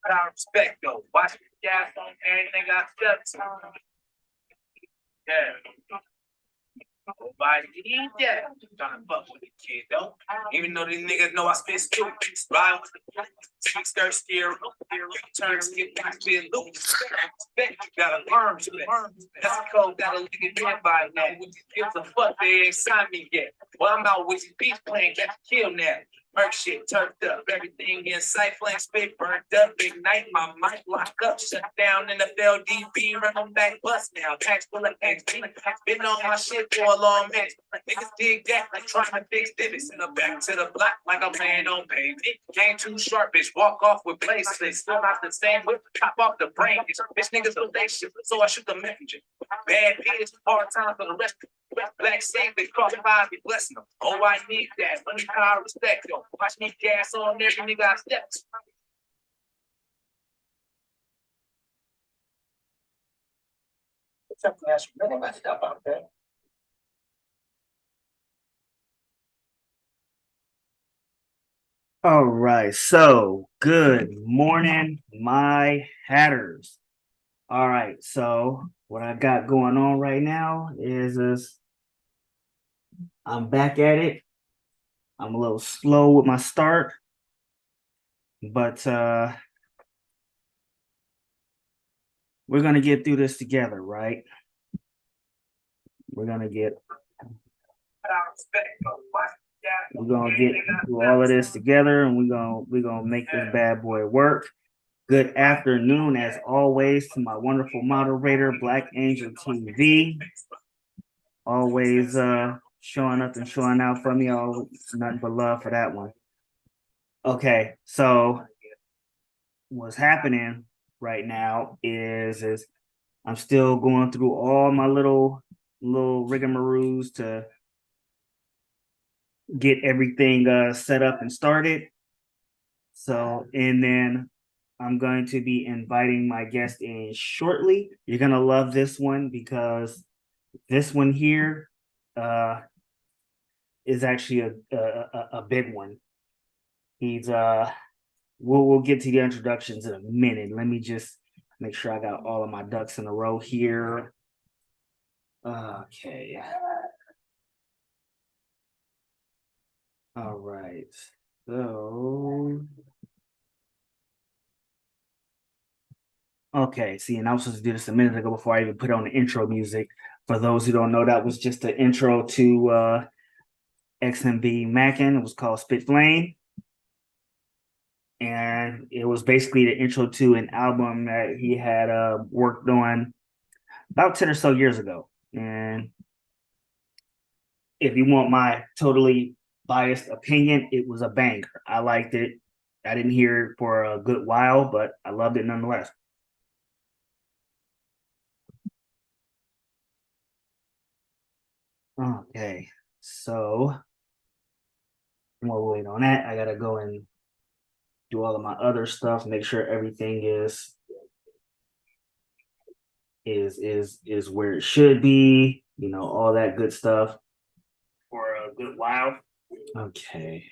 But I respect though. Watch the gas on everything I stepped on. Yeah. Nobody need that. Trying to fuck with the kid though. Even though these niggas know I spit stupid. Ride with the six skirt steer. Turns get back to the loop. Respect, you gotta learn to that. That's the code, gotta look at that by now. Gives a fuck, they ain't signed me yet. Well, I'm out with these beats playing, got to kill now. Merc shit turfed up, everything in sight, flame spit burnt up, big night, my mic lock up, shut down in the LDB, run them back bust now, tax full of XP, been on my shit for a long minute, niggas dig that like trying to fix divots, in the back to the block like I'm playing on pavement, game too sharp, bitch, walk off with places, still not the same, whip, chop off the brain, bitch niggas don't they shit, so I shoot the messenger, bad beats, hard time for the rest of Black Saint, they cross five, be blessing them. Oh, I need that. Money, power, respect, yo. Watch me gas on every nigga I step. Something else really messed up out there. All right, so good morning, my hatters. All right, so what I got going on right now is I'm back at it. I'm a little slow with my start, but we're gonna get through this together, right? We're gonna get through all of this together, and we're gonna make this bad boy work. Good afternoon, as always, to my wonderful moderator, Black Angel TV. Always showing up and showing out for me. All nothing but love for that one. Okay, so what's happening right now is I'm still going through all my little rigamaroos to get everything set up and started. So, and then I'm going to be inviting my guest in shortly. You're gonna love this one because this one here is actually a big one. He's we'll get to the introductions in a minute. Let me just make sure I got all of my ducks in a row here. Okay. All right. So okay, see, and I was supposed to do this a minute ago before I even put on the intro music. For those who don't know, that was just the intro to XMB Mackin. It was called Spit Flame. And it was basically the intro to an album that he had worked on about 10 or so years ago. And if you want my totally biased opinion, it was a banger. I liked it. I didn't hear it for a good while, but I loved it nonetheless. Okay, so while we wait on that, I gotta go and do all of my other stuff, make sure everything is where it should be, you know, all that good stuff for a good while. Okay.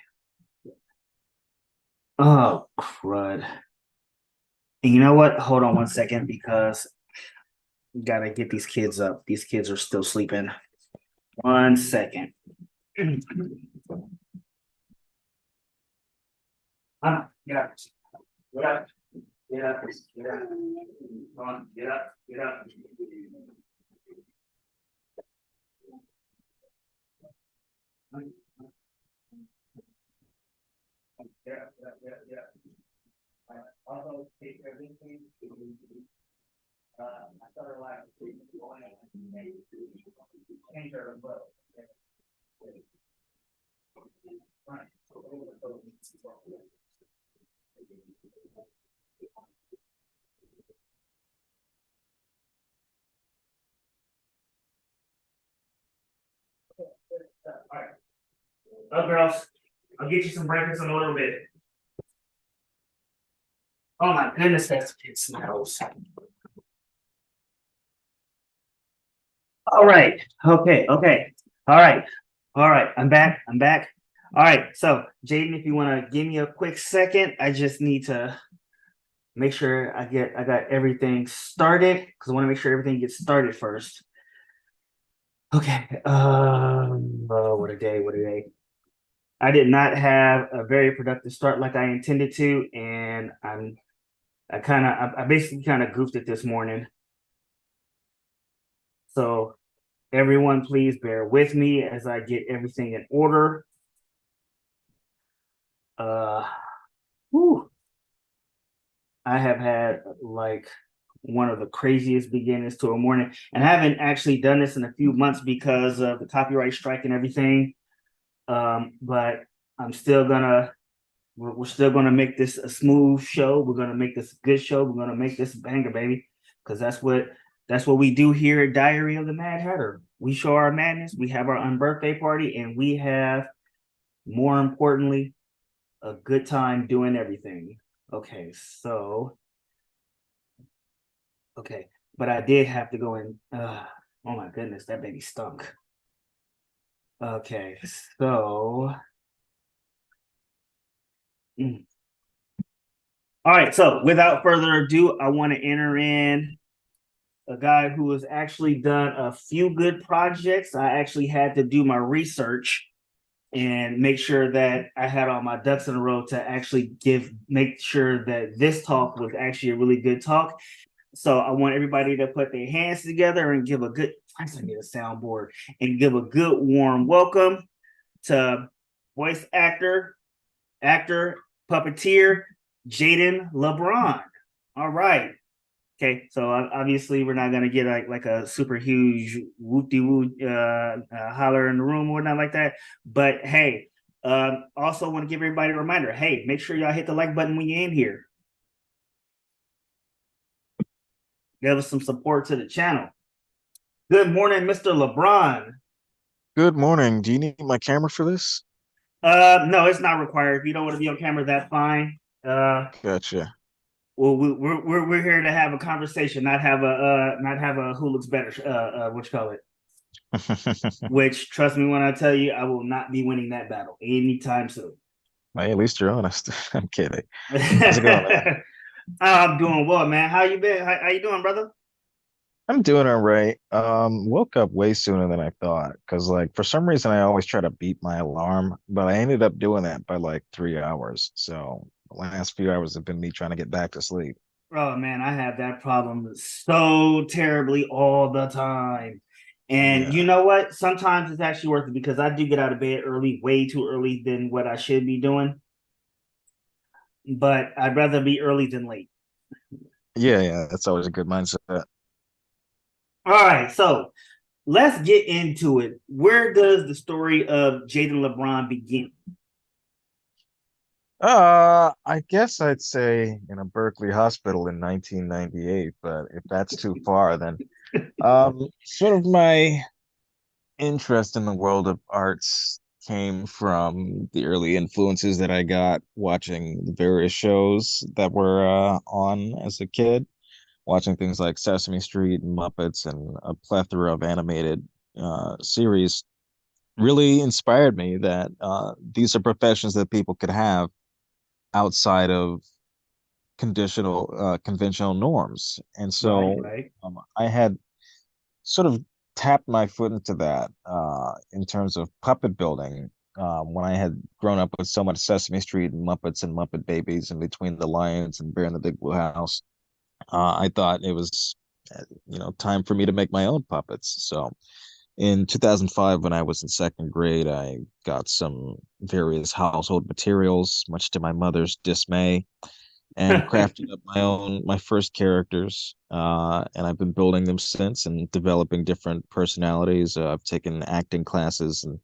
Oh crud. And you know what? Hold on one second because gotta get these kids up. These kids are still sleeping. 1 second. Get up. Get up. Get up. Get up. Come on, get up. Get up. Yeah. Also, take everything. I started like change our boat. All right. Up, girls. I'll get you some breakfast in a little bit. Oh my goodness, that's it smells. All right. Okay. All right. I'm back. All right. So, Jayden, if you want to give me a quick second, I just need to make sure I got everything started because I want to make sure everything gets started first. Okay. What a day! What a day! I did not have a very productive start like I intended to, and I basically kind of goofed it this morning. So everyone, please bear with me as I get everything in order. Uh, whew, I have had like one of the craziest beginnings to a morning, and I haven't actually done this in a few months because of the copyright strike and everything. But I'm still gonna we're still gonna make this a smooth show. We're gonna make this a good show. We're gonna make this a banger, baby, because that's what we do here at Diary of the Mad Hatter. We show our madness. We have our unbirthday party, and we have, more importantly, a good time doing everything. Okay, so okay, but I did have to go in. Oh my goodness, that baby stunk. Okay, so mm. All right. So without further ado, I want to enter in a guy who has actually done a few good projects. I actually had to do my research and make sure that I had all my ducks in a row to actually make sure that this talk was actually a really good talk. So I want everybody to put their hands together and give a good, I need a soundboard, and give a good warm welcome to voice actor, puppeteer, Jayden Libran. All right. Okay, so obviously we're not gonna get like a super huge whoop de woo holler in the room or not like that. But hey, also want to give everybody a reminder. Hey, make sure y'all hit the like button when you're in here. Give us some support to the channel. Good morning, Mr. LeBron. Good morning. Do you need my camera for this? No, it's not required. If you don't want to be on camera, that's fine. Gotcha. Well, we're here to have a conversation, not have a who looks better. What you call it? Which, trust me when I tell you, I will not be winning that battle anytime soon. Hey, at least you're honest. I'm kidding. How's it going, man? I'm doing well, man. How you been? How you doing, brother? I'm doing all right. Woke up way sooner than I thought because, like, for some reason, I always try to beat my alarm, but I ended up doing that by like 3 hours. So the last few hours have been me trying to get back to sleep. Oh man, I have that problem so terribly all the time. And you Yeah. know what? Sometimes it's actually worth it because I do get out of bed early, way too early than what I should be doing. But I'd rather be early than late. Yeah, yeah. That's always a good mindset. All right, so let's get into it. Where does the story of Jayden LeBron begin? I guess I'd say in a Berkeley hospital in 1998, but if that's too far, then sort of my interest in the world of arts came from the early influences that I got watching the various shows that were on as a kid, watching things like Sesame Street and Muppets and a plethora of animated series really inspired me that these are professions that people could have outside of conventional norms. And Right, so right. I had sort of tapped my foot into that in terms of puppet building. When I had grown up with so much Sesame Street and Muppets and Muppet Babies and Between the Lions and Bear in the Big Blue House, I thought it was, time for me to make my own puppets. So in 2005, when I was in second grade, I got some various household materials, much to my mother's dismay, and crafted up my first characters. And I've been building them since and developing different personalities. I've taken acting classes and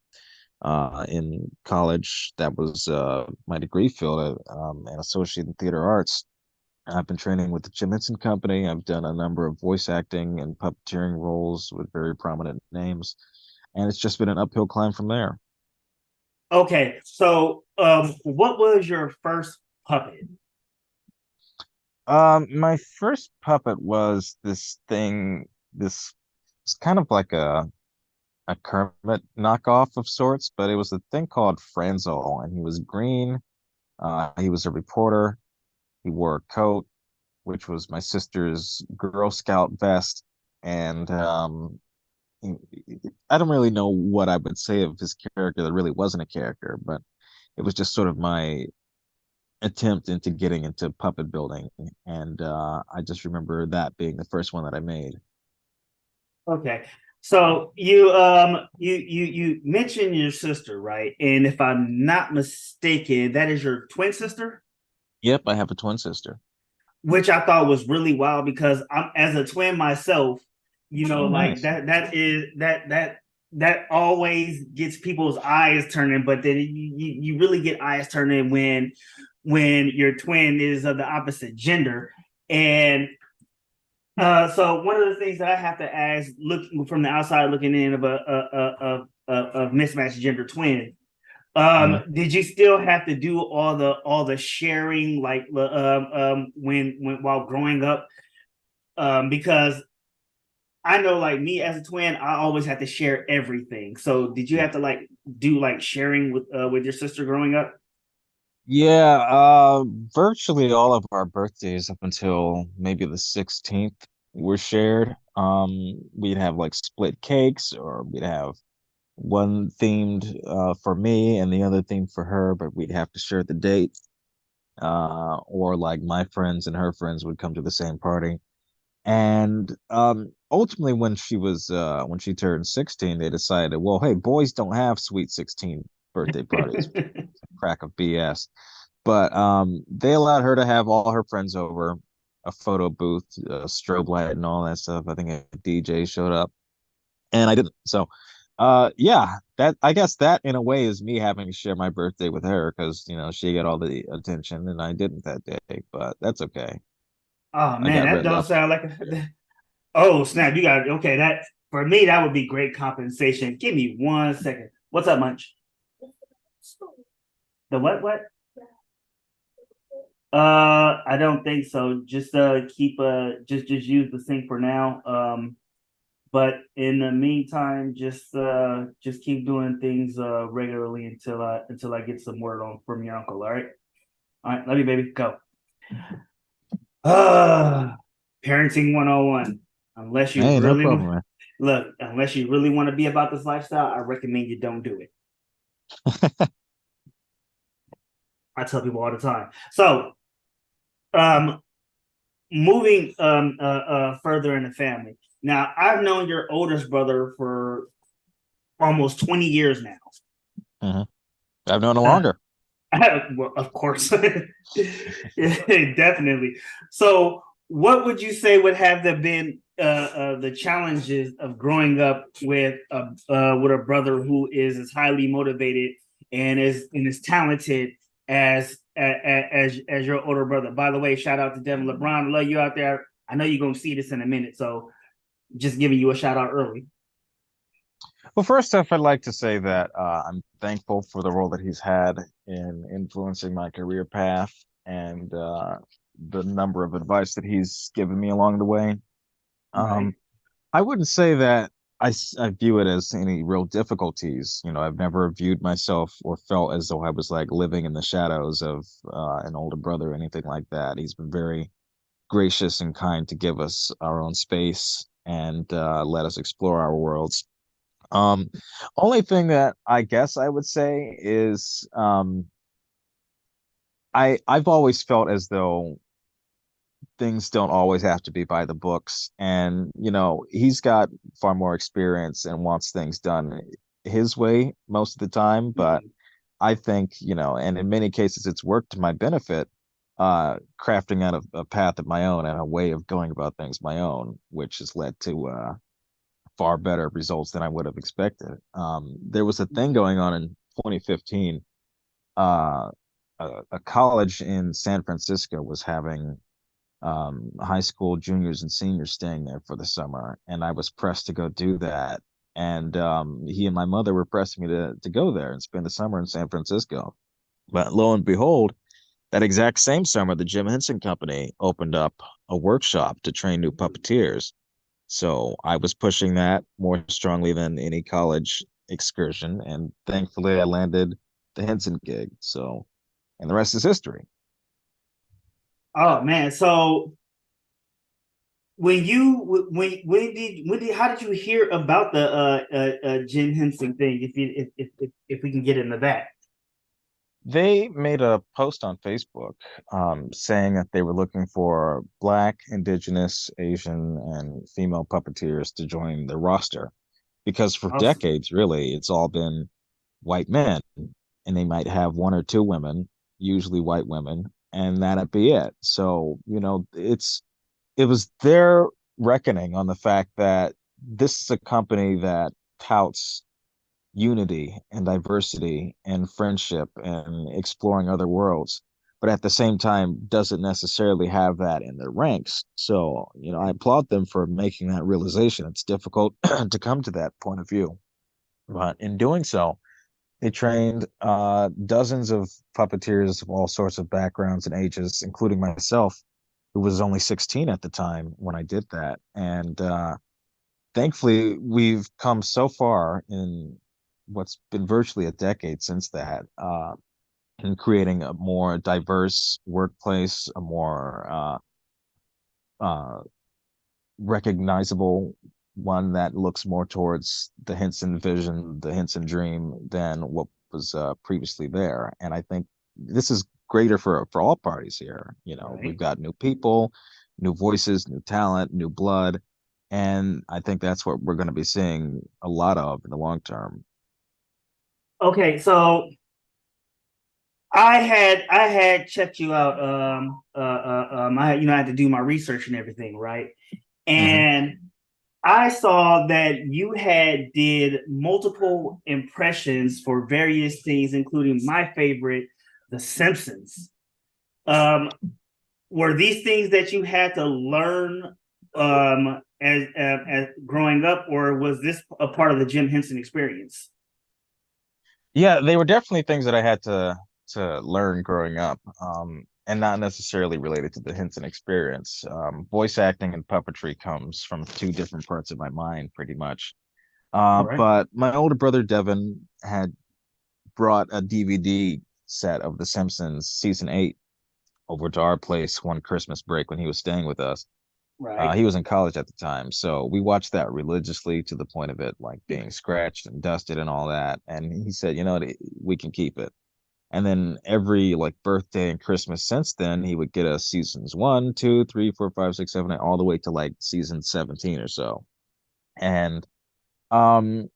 in college. That was my degree field, an associate in theater arts. I've been training with the Jim Henson Company. I've done a number of voice acting and puppeteering roles with very prominent names, and it's just been an uphill climb from there. Okay, so what was your first puppet? My first puppet was this thing, this it's kind of like a Kermit knockoff of sorts, but it was a thing called Franzel, and he was green. He was a reporter. He wore a coat. which was my sister's Girl Scout vest. And I don't really know what I would say of his character that really wasn't a character, but it was just sort of my attempt into getting into puppet building. And I just remember that being the first one that I made. Okay. So you mentioned your sister, right? And if I'm not mistaken, that is your twin sister, Yep, I have a twin sister. which I thought was really wild because I'm as a twin myself, Oh, like nice. that always gets people's eyes turning, but then you really get eyes turning when your twin is of the opposite gender. And so one of the things that I have to ask, looking from the outside, looking in of mismatched gender twins, Mhm. did you still have to do all the sharing like when while growing up? Because I know like me as a twin, I always had to share everything. So did you have to like do like sharing with your sister growing up? Yeah, virtually all of our birthdays up until maybe the 16th were shared. We'd have like split cakes, or we'd have one themed for me and the other themed for her, but we'd have to share the date. Or like my friends and her friends would come to the same party. And ultimately when she turned 16, they decided, well, hey, boys don't have sweet 16 birthday parties. Crack of BS. But they allowed her to have all her friends over, a photo booth, a strobe light, and all that stuff. I think a DJ showed up, and I didn't. So, yeah, that I guess that in a way is me having to share my birthday with her because she got all the attention and I didn't that day. But that's okay. Oh I man, got that red don't love. sound like a oh snap! You got okay. That for me, that would be great compensation. Give me 1 second. What's up, Munch? The what? What? I don't think so. Just keep just use the sink for now. But in the meantime, just keep doing things regularly until I get some word on from your uncle. All right. Love you, baby. Go. Uh parenting 101. Unless you Hey, no really problem, man. look, unless you really want to be about this lifestyle, I recommend you don't do it. I tell people all the time. So, um, moving further in the family. Now, I've known your oldest brother for almost 20 years now. Hmm. I've known her Uh, longer. well, of course, definitely. So, what would you say would have been the challenges of growing up with a brother who is as highly motivated and is talented as your older brother? By the way, shout out to Devin LeBron. Love you out there. I know you're gonna see this in a minute, so just giving you a shout out early. Well, first off, I'd like to say that I'm thankful for the role that he's had in influencing my career path and the number of advice that he's given me along the way. Right. Um, I wouldn't say that I view it as any real difficulties. I've never viewed myself or felt as though I was like living in the shadows of an older brother or anything like that. He's been very gracious and kind to give us our own space and let us explore our worlds. Um, Only thing that I guess I would say is I've always felt as though things don't always have to be by the books, and he's got far more experience and wants things done his way most of the time. But I think and in many cases it's worked to my benefit, crafting out a path of my own and a way of going about things my own, which has led to far better results than I would have expected. There was a thing going on in 2015. Uh, a college in San Francisco was having high school juniors and seniors staying there for the summer, and I was pressed to go do that. And he and my mother were pressing me to go there and spend the summer in San Francisco. But lo and behold, that exact same summer, the Jim Henson Company opened up a workshop to train new puppeteers. So I was pushing that more strongly than any college excursion, and thankfully I landed the Henson gig. So, and the rest is history. Oh man, so when did how did you hear about the Jim Henson thing? If we can get into that. They made a post on Facebook saying that they were looking for Black, Indigenous, Asian, and female puppeteers to join the roster because for Awesome. decades, really, it's all been white men, and they might have one or two women, usually white women, and that'd be it. So, it was their reckoning on the fact that this is a company that touts unity and diversity and friendship and exploring other worlds, but at the same time doesn't necessarily have that in their ranks. So, I applaud them for making that realization. It's difficult to come to that point of view, but in doing so, they trained dozens of puppeteers of all sorts of backgrounds and ages, including myself, who was only 16 at the time when I did that. And thankfully, we've come so far in what's been virtually a decade since that, in creating a more diverse workplace, a more uh, recognizable one that looks more towards the Henson vision, the Henson dream than what was previously there. And I think this is greater for all parties here. We've Right. got new people, new voices, new talent, new blood, and I think that's what we're going to be seeing a lot of in the long term. Okay, so I had checked you out. I had to do my research and everything, right? Hmm. And I saw that you had did multiple impressions for various things, including my favorite, The Simpsons. Um, were these things that you had to learn as growing up, or was this a part of the Jim Henson experience? Yeah, they were definitely things that I had to learn growing up, and not necessarily related to the Henson experience. Voice acting and puppetry comes from two different parts of my mind, pretty much. All right. But my older brother Devin had brought a DVD set of The Simpsons season 8 over to our place one Christmas break when he was staying with us. Right. He was in college at the time, so we watched that religiously to the point of it like being scratched and dusted and all that. And he said, we can keep it. And then every like birthday and Christmas since then, he would get us seasons 1, 2, 3, 4, 5, 6, 7, 8, all the way to like season 17 or so. And um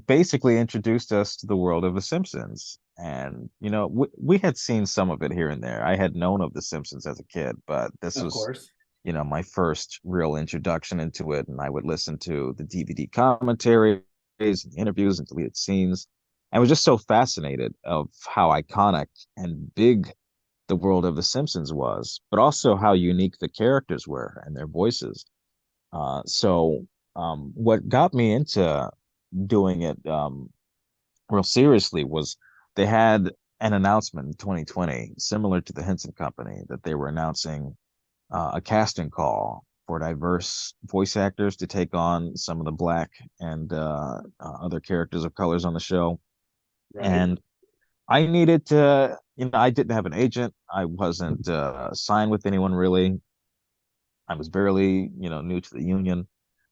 basically introduced us to the world of The Simpsons. And we had seen some of it here and there. I had known of The Simpsons as a kid, but this Of was course. my first real introduction into it. And I would listen to the DVD commentaries and interviews and deleted scenes. I was just so fascinated of how iconic and big the world of The Simpsons was, but also how unique the characters were and their voices. So what got me into doing it real seriously was they had an announcement in 2020, similar to the Henson Company, that they were announcing a casting call for diverse voice actors to take on some of the Black and other characters of colors on the show. Right. And I needed to, I didn't have an agent. I wasn't signed with anyone really. I was barely, new to the union.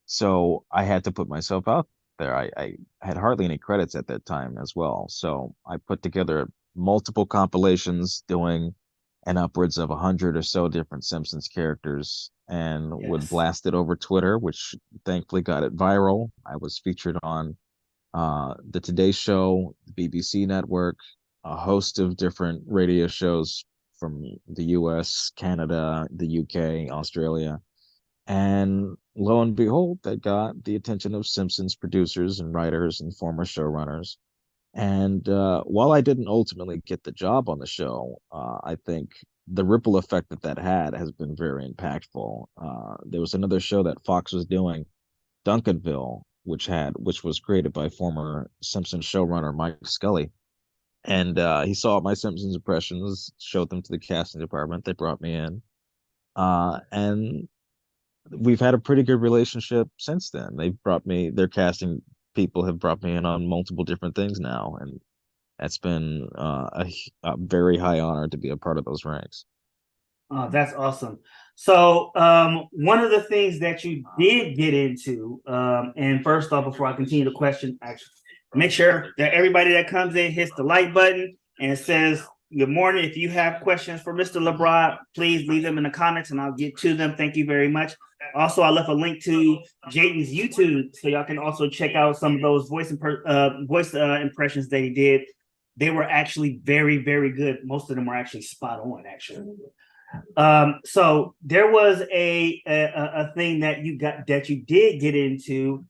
So I had to put myself out there. I had hardly any credits at that time as well. So I put together multiple compilations doing an upwards of 100 or so different Simpsons characters and would Yes. blast it over Twitter, which thankfully got it viral. I was featured on the Today Show, the BBC network, a host of different radio shows from the US, Canada, the UK, Australia. And lo and behold, that got the attention of Simpsons producers and writers and former showrunners. And while I didn't ultimately get the job on the show, I think the ripple effect that had has been very impactful. There was another show that Fox was doing, Duncanville, which was created by former Simpsons showrunner Mike Scully. And he saw my Simpsons impressions, showed them to the casting department. They brought me in. And we've had a pretty good relationship since then. Their casting people have brought me in on multiple different things now, and that's been a very high honor to be a part of those ranks. Oh, that's awesome. So, one of the things that you did get into, and first off, before I continue the question, actually, make sure that everybody that comes in hits the like button and says good morning. If you have questions for Mr. Libran, please leave them in the comments and I'll get to them. Thank you very much. Also, I left a link to Jayden's YouTube, so y'all can also check out some of those voice impressions that he did. They were actually very, very good. Most of them were actually spot on, actually. So there was a thing that you did get into,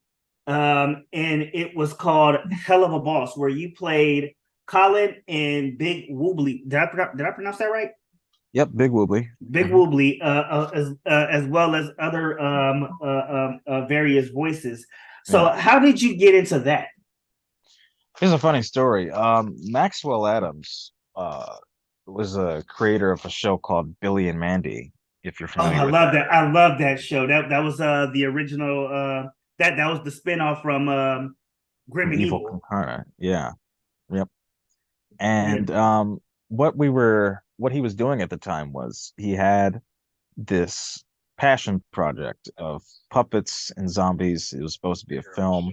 and it was called Hell of a Boss, where you played Colin and Big Woobly. Did I pronounce that right? Yep, Big Woobly. Big Woobly, as well as other various voices. So Yeah. how did you get into that? Here's a funny story. Maxwell Adams was a creator of a show called Billy and Mandy, if you're Oh, I familiar with love that. that. I love that show. That was the original that was the spinoff from Grim From and Evil Evil. Concurrent. Yeah. Yep. Yeah. And what he was doing at the time was he had this passion project of puppets and zombies. It was supposed to be a film.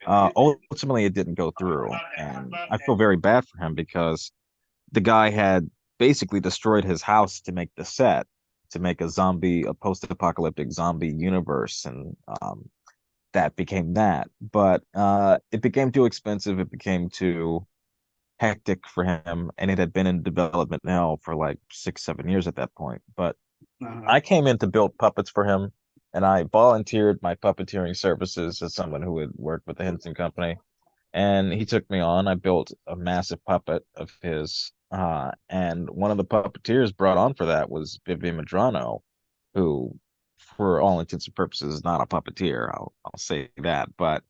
Ultimately, it didn't go through, and I feel very bad for him because the guy had basically destroyed his house to make the set, to make a post-apocalyptic zombie universe, and that became that. But it became too expensive. It became too hectic for him, and it had been in development now for like 6, 7 years at that point. But Uh-huh. I came in to build puppets for him, and I volunteered my puppeteering services as someone who had worked with the Henson Company. And he took me on. I built a massive puppet of his. And one of the puppeteers brought on for that was Vivian Madrano, who, for all intents and purposes, is not a puppeteer. I'll say that. But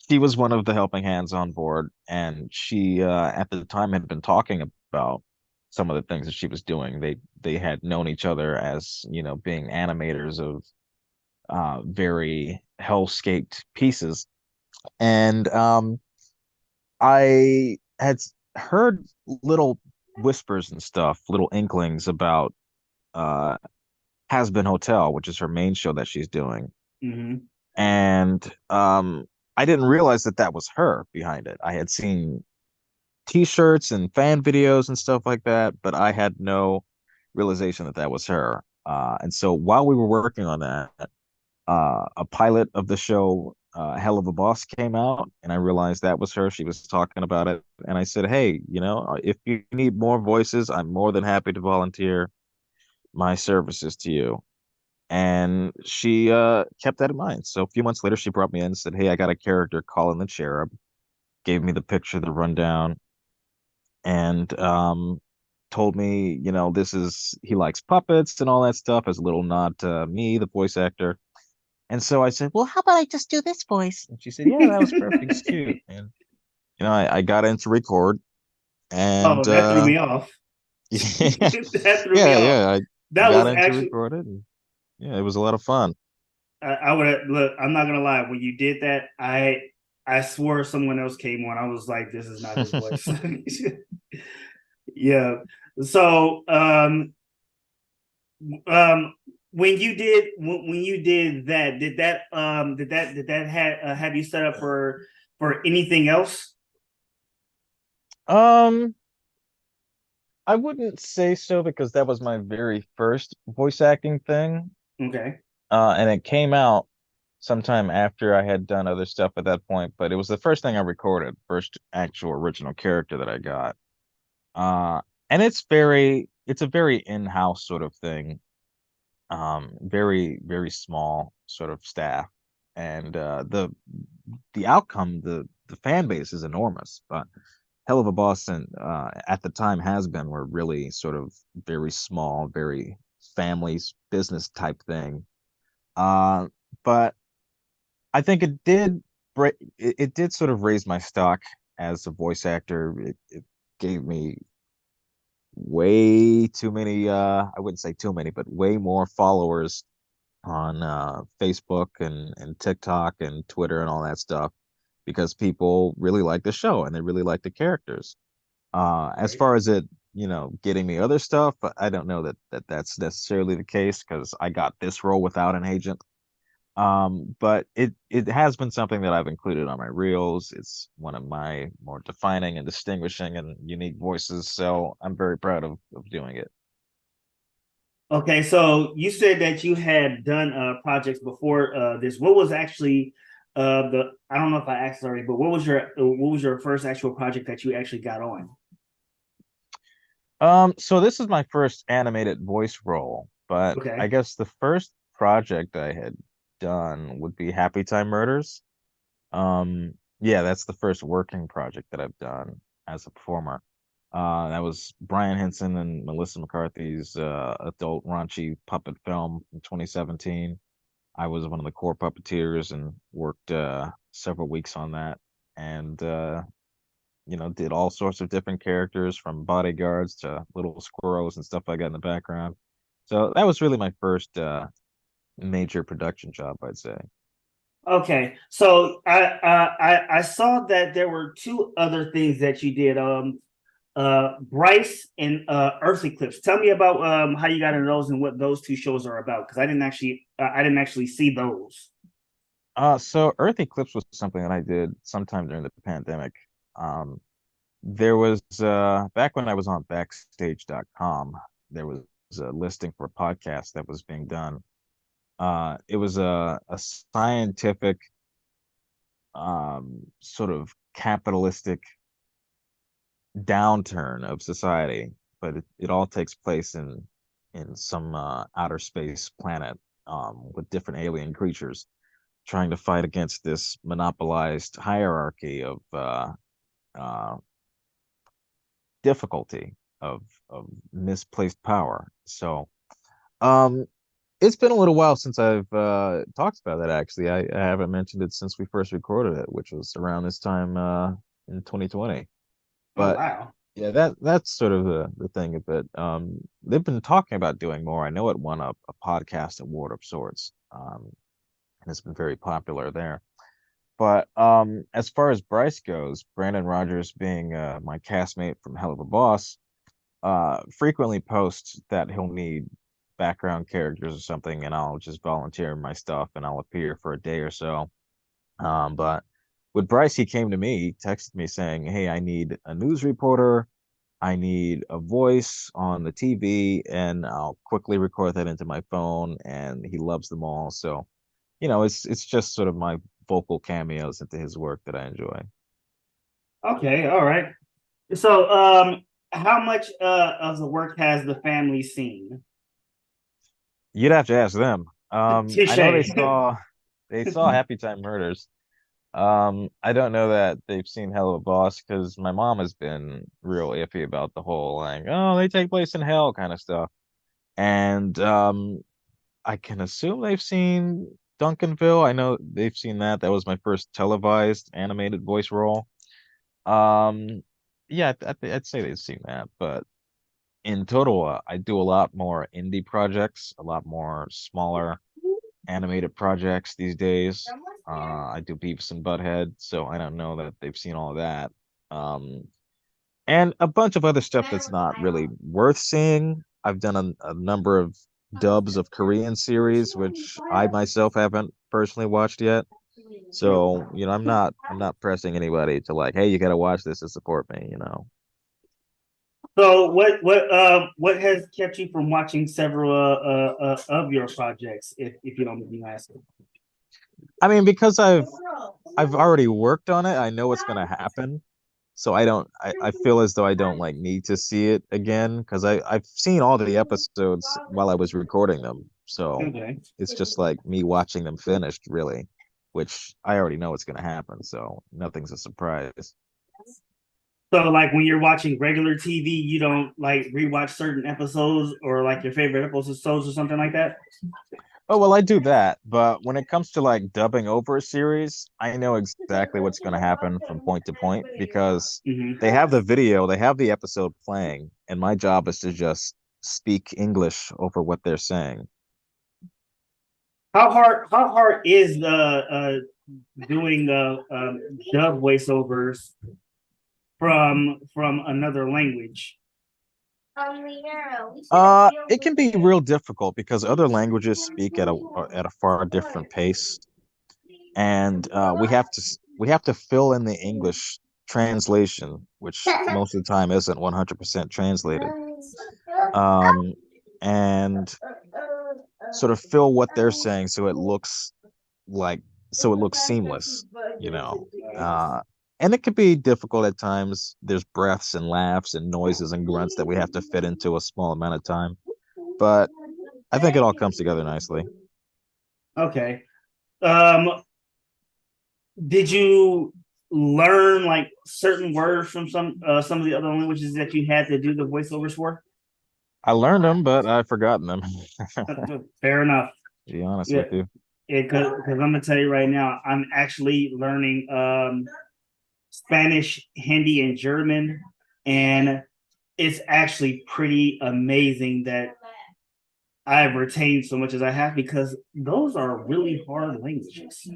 she was one of the helping hands on board, and she at the time had been talking about some of the things that she was doing. They had known each other as, being animators of very hellscaped pieces. And I had heard little whispers and stuff, little inklings about uh Has Been Hotel, which is her main show that she's doing. Mm-hmm. And I didn't realize that that was her behind it. I had seen t-shirts and fan videos and stuff like that, but I had no realization that that was her. And so while we were working on that, a pilot of the show, Hell of a Boss, came out, and I realized that was her. She was talking about it, and I said, "Hey, if you need more voices, I'm more than happy to volunteer my services to you." And she kept that in mind. So a few months later, she brought me in and said, "Hey, I got a character, Colin the Cherub." Gave me the picture, the rundown, and told me, he likes puppets and all that stuff, as a little nod to me, the voice actor. And so I said, "Well, how about I just do this voice?" And she said, "Yeah, that was perfect. It's cute." And I got into record, Oh, and that threw me off. yeah, That threw me off. yeah, I That got was into actually record it, and yeah, it was a lot of fun. I would have look, I'm not gonna lie, when you did that, I swore someone else came on. I was like, this is not his voice. Yeah. So um when you did that, have you set up for anything else? Um, I wouldn't say so because that was my very first voice acting thing. Okay. And it came out sometime after I had done other stuff at that point, but it was the first thing I recorded, first actual original character that I got. Uh, and it's a very in-house sort of thing. Very, very small sort of staff. And the outcome, the fan base is enormous, but Hell of a Boss and at the time Has Been were really sort of very small, very families business type thing. Uh, but I think it did sort of raise my stock as a voice actor. It gave me way too many I wouldn't say too many, but way more followers on Facebook and TikTok and Twitter and all that stuff because people really like the show and they really like the characters. As Right. far as it getting me other stuff, but I don't know that that's necessarily the case because I got this role without an agent. But it has been something that I've included on my reels. It's one of my more defining and distinguishing and unique voices, so I'm very proud of doing it. Okay, so you said that you had done projects before this. What was actually the I don't know if I asked already, but what was your first actual project that you actually got on? So this is my first animated voice role, but I Okay. guess the first project I had done would be Happy Time Murders. Yeah, that's the first working project that I've done as a performer. That was Brian Henson and Melissa McCarthy's adult raunchy puppet film in 2017. I was one of the core puppeteers and worked several weeks on that, and did all sorts of different characters from bodyguards to little squirrels and stuff like that in the background. So that was really my first major production job, I'd say. Okay, so I saw that there were two other things that you did. Bryce and Earth Eclipse. Tell me about how you got into those and what those two shows are about because I didn't actually see those. So Earth Eclipse was something that I did sometime during the pandemic. Um, there was back when I was on backstage.com, there was a listing for a podcast that was being done. It was a scientific sort of capitalistic downturn of society, but it all takes place in some outer space planet with different alien creatures trying to fight against this monopolized hierarchy of uh, difficulty of misplaced power. So um, it's been a little while since I've talked about that. Actually, I haven't mentioned it since we first recorded it, which was around this time in 2020. Oh But wow. yeah, that's sort of the thing of it. They've been talking about doing more. I know it won a podcast award of sorts, and it's been very popular there. But as far as Bryce goes, Brandon Rogers being my castmate from Hell of a Boss, frequently posts that he'll need background characters or something, and I'll just volunteer my stuff and I'll appear for a day or so. But with Bryce, he came to me, texted me saying, "Hey, I need a news reporter. I need a voice on the TV, and I'll quickly record that into my phone." And he loves them all. So, it's just sort of my vocal cameos into his work that I enjoy. Okay, all right. So how much of the work has the family seen? You'd have to ask them. I know they Touche. saw Happy Time Murders. I don't know that they've seen Hell of a Boss because my mom has been real iffy about the whole like, oh, they take place in hell kind of stuff. And I can assume they've seen Duncanville. I know they've seen that. That was my first televised animated voice role. Um, yeah, I'd say they've seen that, but in total, I do a lot more indie projects, a lot more smaller animated projects these days. I do Beavis and Butthead, so I don't know that they've seen all of that. Um, and a bunch of other stuff that's not really worth seeing. I've done a number of dubs of Korean series, which I myself haven't personally watched yet. So, I'm not pressing anybody to like, hey, you gotta watch this to support me. So what has kept you from watching several of your projects, if you don't mind me asking? I mean, because I've already worked on it, I know what's gonna happen. So I feel as though I don't like need to see it again because I've seen all the episodes while I was recording them. So Okay. it's just like me watching them finished, really, which I already know what's gonna happen. So nothing's a surprise. So like when you're watching regular TV, you don't like rewatch certain episodes or like your favorite episodes or something like that? Oh, well, I do that, but when it comes to like dubbing over a series, I know exactly what's going to happen from point to point because they Mm-hmm. have the video, they have the episode playing, and my job is to just speak English over what they're saying. How hard is the doing the dub voiceovers from another language? It can be real difficult because other languages speak at a far different pace, and we have to fill in the English translation, which most of the time isn't 100% translated, um, and sort of fill what they're saying like so it looks seamless, you know. Uh, and it can be difficult at times. There's breaths and laughs and noises and grunts that we have to fit into a small amount of time, but I think it all comes together nicely. Okay. Um, did you learn like certain words from some of the other languages that you had to do the voiceovers for? I learned them, but I've forgotten them, Fair enough. to be honest Yeah, with you. because I'm gonna tell you right now, I'm actually learning Spanish, Hindi, and German, and it's actually pretty amazing that I've retained so much as I have because those are really hard languages.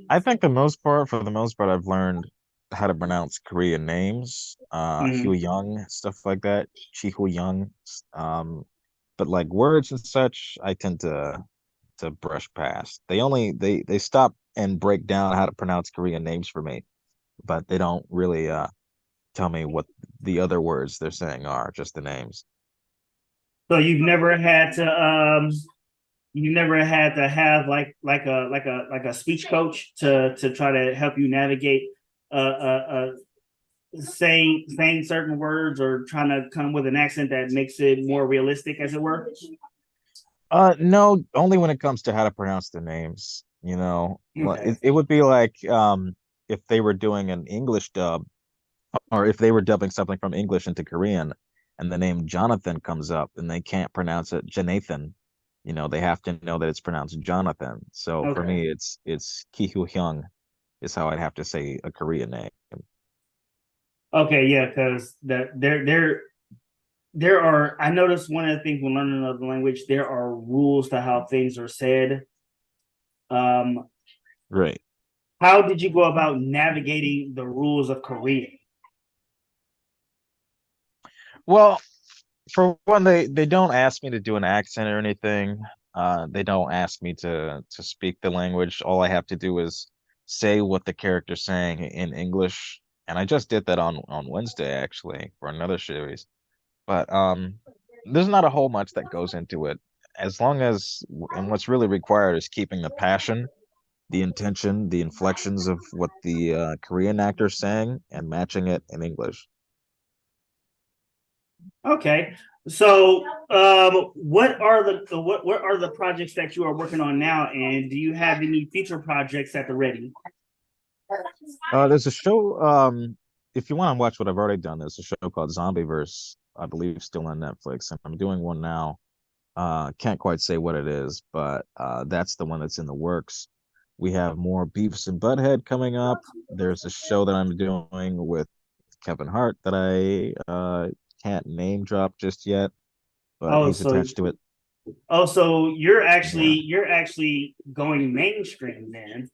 I think for the most part, I've learned how to pronounce Korean names, Hu Mhm. Young, stuff like that, Chi Hu Young. Um, but like words and such, I tend to brush past. They stop and break down how to pronounce Korean names for me, but they don't really tell me what the other words they're saying are, just the names. So you've never had to have like a speech coach to try to help you navigate saying certain words or trying to come with an accent that makes it more realistic, as it were. No, only when it comes to how to pronounce the names. You know, Okay. it would be like if they were doing an English dub, or if they were dubbing something from English into Korean, and the name Jonathan comes up, and they can't pronounce it Jonathan. You know, they have to know that it's pronounced Jonathan. So for Okay. me, it's Ki Hoo Hyung is how I'd have to say a Korean name. Okay. Yeah, because there are. I noticed one of the things when learning another language, there are rules to how things are said. Um, Right. how did you go about navigating the rules of Korean? Well, for one, they don't ask me to do an accent or anything. They don't ask me to speak the language. All I have to do is say what the character's saying in English, and I just did that on Wednesday actually for another series. But there's not a whole much that goes into it. As long as and what's really required is keeping the passion, the intention, the inflections of what the Korean actor's saying, and matching it in English. Okay. So, what are the projects that you are working on now, and do you have any future projects at the ready? There's a show. If you want to watch what I've already done, there's a show called Zombieverse, I believe, still on Netflix, and I'm doing one now. Can't quite say what it is, but that's the one that's in the works. We have more Beavis and Butthead coming up. There's a show that I'm doing with Kevin Hart that I can't name drop just yet, but Oh, he's so attached to it. Yeah. you're actually going mainstream then.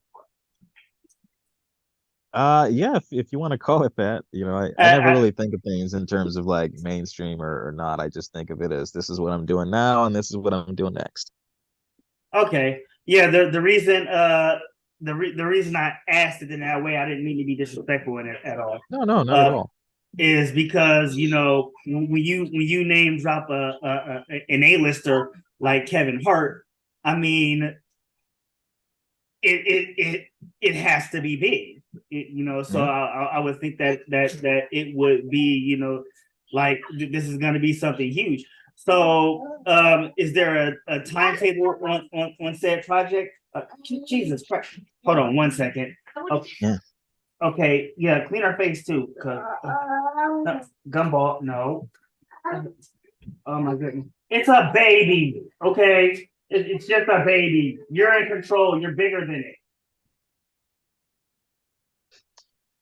Yeah, if you want to call it that, I never I, really think of things in terms of like mainstream or not. I just think of it as this is what I'm doing now and this is what I'm doing next. okay, yeah. The reason I asked it in that way, I didn't mean to be disrespectful in it at all. No, no, not at Uh, all. is because when you name drop an A-lister like Kevin Hart, I mean it has to be big, So Yeah. I would think that it would be like this is going to be something huge. So is there a timetable on said project? Jesus Christ! Hold on one second. Okay, Yeah. okay, yeah, clean our face too, cause no, gumball, no. Oh my goodness, it's a baby. Okay, it's just a baby. You're in control. You're bigger than it.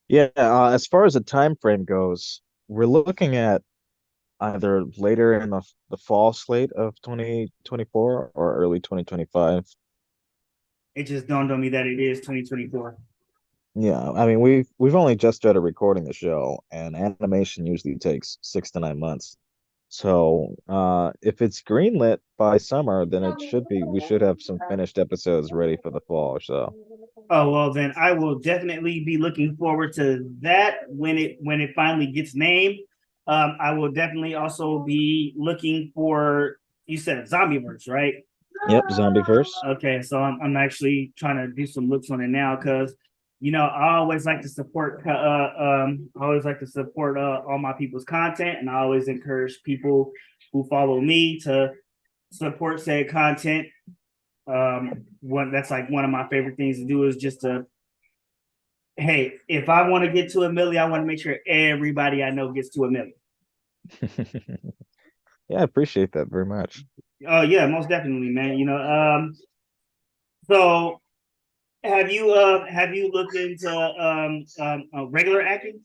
Yeah, as far as the time frame goes, we're looking at either later in the fall slate of 2024 or early 2025. It just dawned on me that it is 2024. Yeah, I mean we've only just started recording the show, and animation usually takes 6 to 9 months. So, if it's greenlit by summer, then we should have some finished episodes ready for the fall. So, Oh well, then I will definitely be looking forward to that when it finally gets named. I will definitely also be looking for. You said Zombieverse, right? yep, Zombieverse. Okay, so I'm actually trying to do some looks on it now because I always like to support I always like to support all my people's content, and I always encourage people who follow me to support said content. One that's like one of my favorite things to do is just to, hey, if I want to get to a million, I want to make sure everybody I know gets to a million. Yeah, I appreciate that very much. Oh yeah, most definitely, man. So have you looked into regular acting?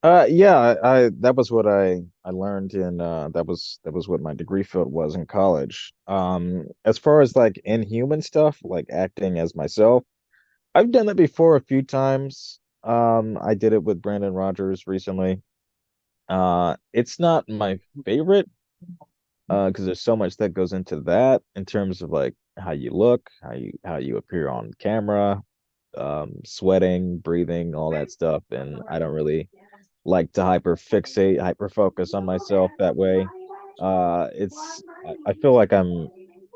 Yeah, I that was what I learned in that was what my degree field was in college. As far as like inhuman stuff, like acting as myself, I've done that before a few times. I did it with Brandon Rogers recently. It's not my favorite, because there's so much that goes into that in terms of like how you look, how you appear on camera, sweating, breathing, all that stuff, and I don't really like to hyper focus on myself that way. I feel like I'm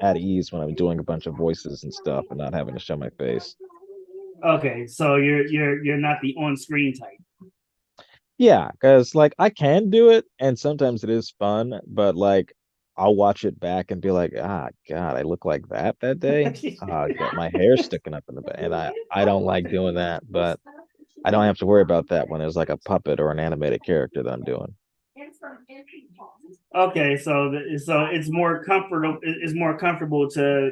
at ease when I'm doing a bunch of voices and stuff and not having to show my face. Okay, so you're not the on screen type. Yeah, because like I can do it and sometimes it is fun, but like I'll watch it back and be like, ah, God, I look like that day. Ah, God, my hair's sticking up in the back, and I don't like doing that, but I don't have to worry about that when there's like a puppet or an animated character that I'm doing. Okay, so it's more comfortable. It's more comfortable to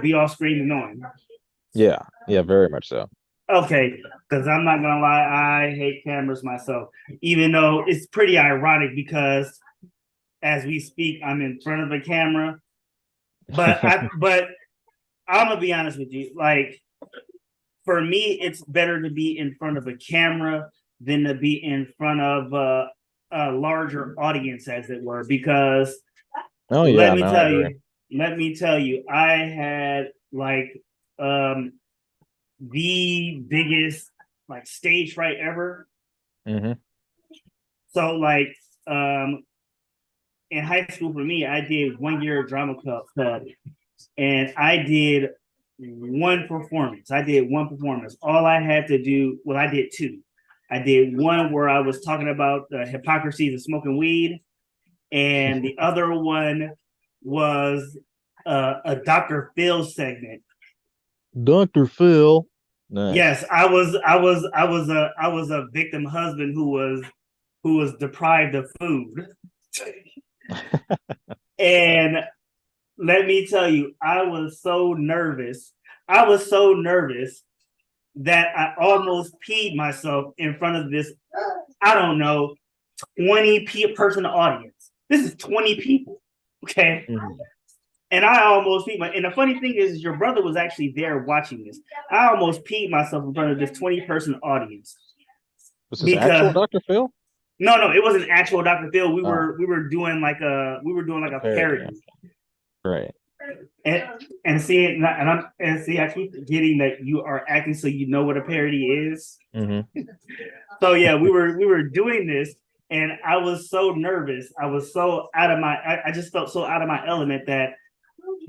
be off screen and knowing. Yeah, yeah, very much so. Okay, because I'm not gonna lie, I hate cameras myself. Even though it's pretty ironic because as we speak, I'm in front of a camera. But I'm gonna be honest with you. Like for me, it's better to be in front of a camera than to be in front of a larger audience, as it were. Because Oh let yeah, me no, I tell agree. you, I had like um the biggest like stage fright ever. Hmm. So like um in high school for me, I did 1 year drama club, and I did one performance. I did one performance. All I had to do, well, I did two. I did one where I was talking about the hypocrisies of smoking weed, and the other one was a Dr. Phil segment. Dr. Phil. Nice. Yes, I was a victim husband who was deprived of food, and let me tell you, I was so nervous. I was so nervous that I almost peed myself in front of this, I don't know, 20 person audience. This is 20 people. Okay. Mhm. And I almost peed my, and the funny thing is your brother was actually there watching this. I almost peed myself in front of this 20 person audience Was this actual because Dr. Phil? no, it wasn't actual Dr. Phil. Oh, We were doing like a a parody. parody. Okay. Great. And I keep forgetting that you are acting so you know what a parody is. Hmm. So yeah, we were doing this, and I was so nervous. I was so out of my. I just felt so out of my element that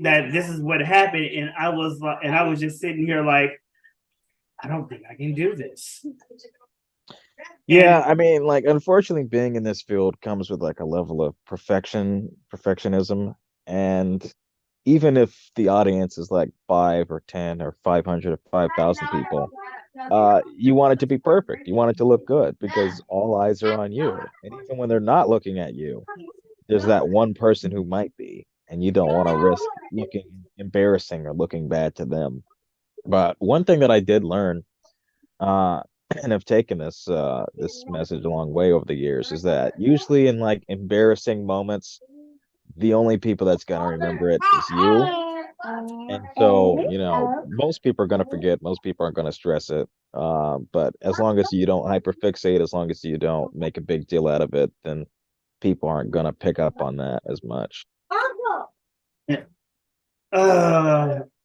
this is what happened, and I was just sitting here like, I don't think I can do this. Yeah, And I mean, like, unfortunately, being in this field comes with like a level of perfectionism. And even if the audience is like 5 or 10 or 500 or 5,000 people, you want it to be perfect. You want it to look good because all eyes are on you. And even when they're not looking at you, there's that one person who might be, and you don't want to risk looking embarrassing or looking bad to them. But one thing that I did learn, uh, and have taken this message a long way over the years, is that usually in like embarrassing moments, the only people that's gonna remember it is you. And so, most people are gonna forget, most people aren't gonna stress it. But as long as you don't hyperfixate, as long as you don't make a big deal out of it, then people aren't gonna pick up on that as much. Yeah.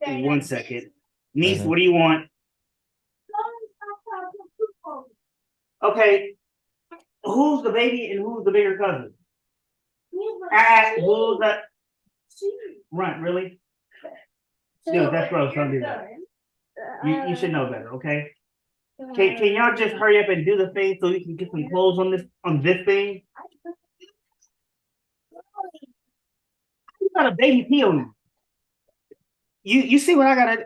One second. Niece, Hmm. what do you want? Okay, who's the baby and who's the bigger cousin? Who's that? Right, really? Dude, that's gross. Don't do that. You should know better, okay? Can y'all just hurry up and do the thing so we can get some clothes on this thing? You got a baby pee on you see what I gotta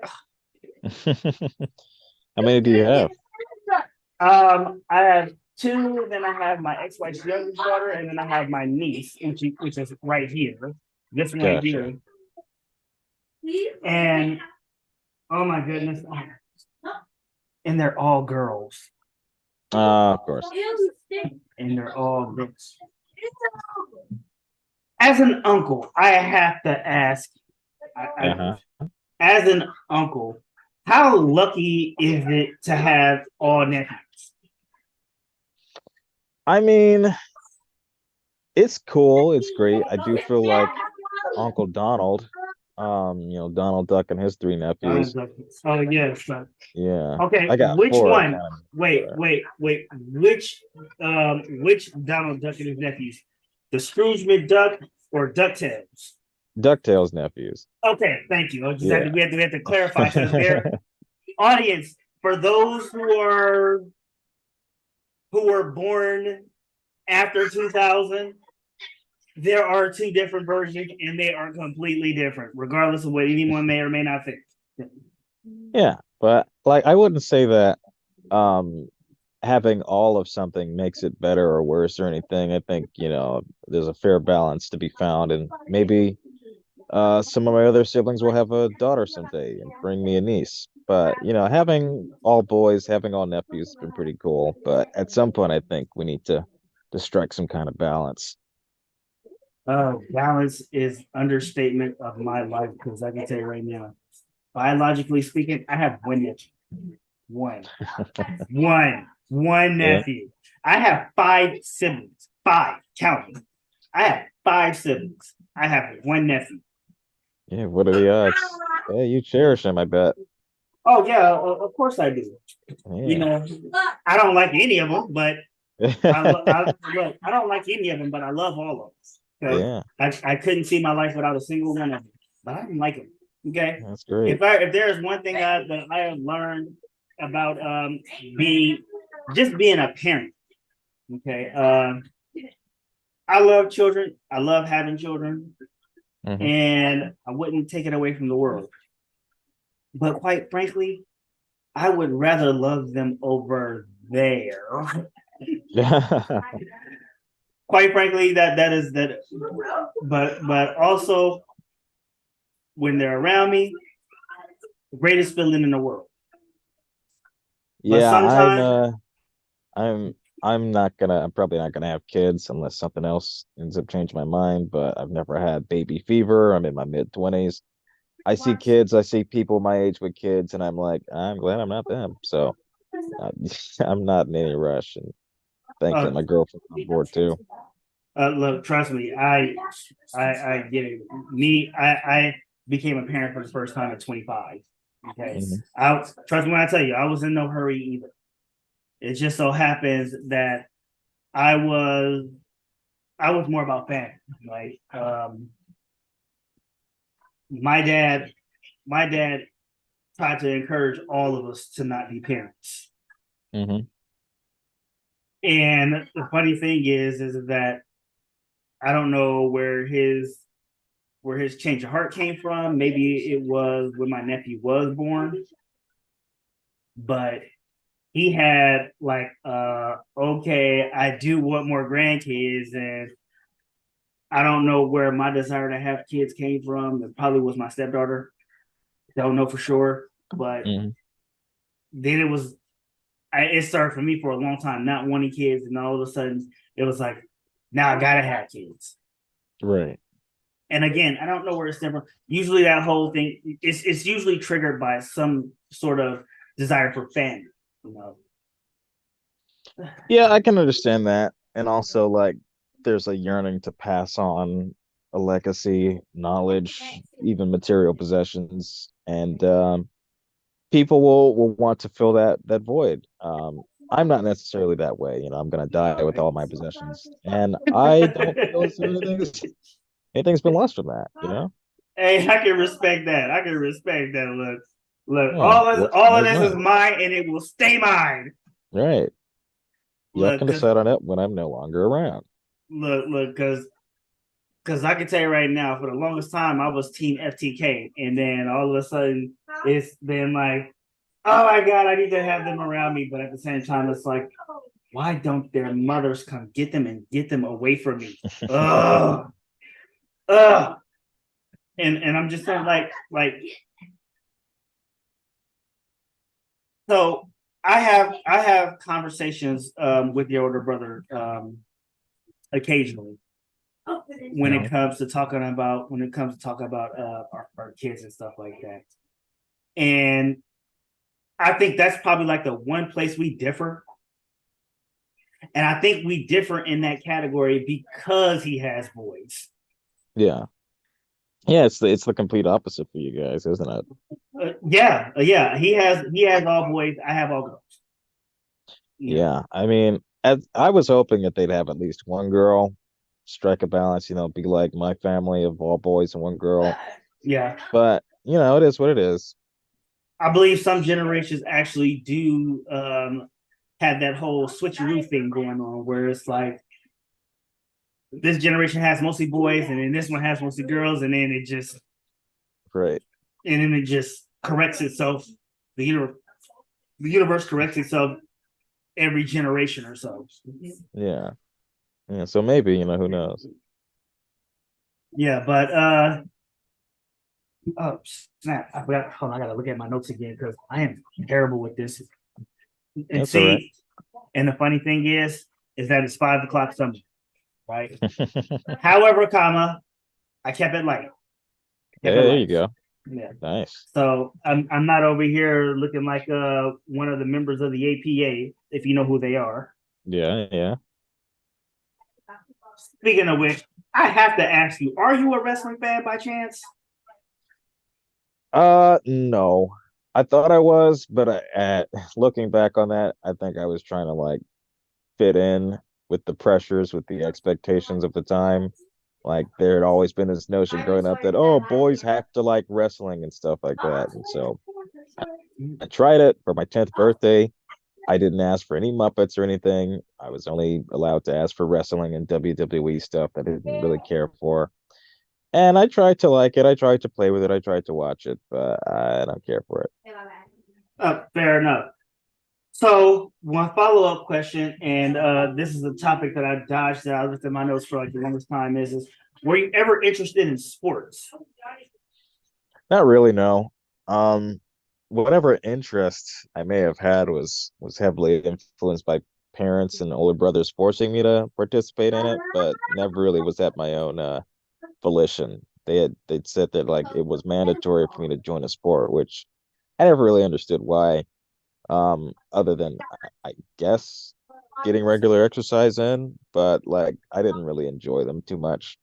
How many do you have? I have two, then I have my ex-wife's youngest daughter, and then I have my niece, which is right here. This one right Gotcha. here. And oh my goodness. And they're all girls. Of course. And they're all girls. As an uncle, I have to ask, Uh-huh. as an uncle, how lucky is it to have all nephews? I mean, it's cool. It's great. I do feel like Uncle Donald, Donald Duck and his three nephews. Oh yes. Yeah. Okay, I got which four one? kind of. Wait. Which Donald Duck and his nephews? The Scrooge McDuck or DuckTales? DuckTales nephews. Okay, thank you. I just Yeah. we have to clarify because their audience, for those who were born after 2000, there are two different versions and they are completely different, regardless of what anyone may or may not think. Yeah, but like I wouldn't say that um having all of something makes it better or worse or anything. I think, there's a fair balance to be found, and maybe some of my other siblings will have a daughter someday and bring me a niece. But, having all boys, having all nephews has been pretty cool. But at some point I think we need to strike some kind of balance. Balance is understatement of my life because I can tell you right now, biologically speaking, I have one nephew. One Yeah. nephew. I have five siblings. Five, counting. I have five siblings. I have one nephew. Yeah, what are the odds? Yeah, you cherish him, I bet. Oh yeah, of course I do. You Yeah. know, I don't like any of them, but look, I don't like any of them, but I love all of them. Okay, Yeah, I couldn't see my life without a single one of them, but I didn't like them. Okay, that's great. if there is one thing that I have learned about being being a parent, okay, I love children. I love having children, Hmm. and I wouldn't take it away from the world. But quite frankly, I would rather love them over there. Quite frankly, that is that. But also when they're around me, the greatest feeling in the world. But Yeah, sometimes, I'm I'm probably not gonna have kids unless something else ends up changing my mind, but I've never had baby fever. I'm in my mid-20s. I see kids, I see people my age with kids, and I'm like, I'm glad I'm not them. So uh, I'm not in any rush, and thankfully uh, my girlfriend's on board too. look, trust me, I get it. I became a parent for the first time at 25. Okay, Hmm. trust me when I tell you, I was in no hurry either. It just so happens that I was I was more about family. Like my dad, my dad tried to encourage all of us to not be parents. Hmm. And the funny thing is that I don't know where his change of heart came from. Maybe it was when my nephew was born, but he had like, okay, I do want more grandkids, and I don't know where my desire to have kids came from. It probably was my stepdaughter. Don't know for sure, but Hmm. then it started for me for a long time not wanting kids, and all of a sudden it was like, now I gotta have kids. Right. And again, I don't know where it's from. Usually that whole thing it's usually triggered by some sort of desire for family. You know, Yeah, I can understand that. And also, like, there's a yearning to pass on a legacy, knowledge, even material possessions, and people will want to fill that void. I'm not necessarily that way. I'm gonna die with all my possessions, and I don't feel as though anything's been lost from that. hey, I can respect that. I can respect that. Look, Yeah, what's all mine of is this is mine. mine, and it will stay mine. Right. Y'all Look, can cause decide on it when I'm no longer around. look, cause I can tell you right now, for the longest time, I was Team FTK, and then all of a sudden, it's been like, oh my god, I need to have them around me, but at the same time, it's like, why don't their mothers come get them and get them away from me? Ugh, ugh. And I'm just saying, so I have conversations with your older brother occasionally when it Mhm. comes to talking about our kids and stuff like that. And I think that's probably like the one place we differ. And I think we differ in that category because he has boys. Yeah. Yeah, it's the complete opposite for you guys, isn't it? Yeah. He has all boys. I have all girls. You know. Yeah. I mean, I was hoping that they'd have at least one girl, strike a balance, be like my family of all boys and one girl. Yeah. But, it is what it is. I believe some generations actually do have that whole switcheroo thing going on, where it's like this generation has mostly boys, and then this one has mostly girls, Right. and then it just corrects itself. The the universe corrects itself every generation or so. Yeah. Yeah. So maybe, who knows? Yeah, but oh snap! I forgot. Hold on, I gotta look at my notes again because I am terrible with this. And That's all right. see, and the funny thing is that it's 5 o'clock something, right? However, comma, I kept it light. Hey, Kept it there you light. go. Yeah. Nice. So I'm not over here looking like one of the members of the APA, if you know who they are. Yeah, yeah. Speaking of which, I have to ask you: are you a wrestling fan by chance? No. I thought I was, but looking back on that, I think I was trying to like fit in with the pressures, with the expectations of the time. Like there had always been this notion growing up that boys have to like wrestling and stuff like that. And so I tried it for my 10th birthday. I didn't ask for any Muppets or anything. I was only allowed to ask for wrestling and WWE stuff that I didn't really care for. And I tried to like it. I tried to play with it. I tried to watch it, but I don't care for it. Fair enough. So one follow-up question, and this is a topic that I dodged that I looked at my notes for like the longest time is were you ever interested in sports? Not really, no. Um, Whatever interest I may have had was heavily influenced by parents and older brothers forcing me to participate in it, but never really was at my own volition. They'd said that like it was mandatory for me to join a sport, which I never really understood why. Other than I guess getting regular exercise in, but like I didn't really enjoy them too much.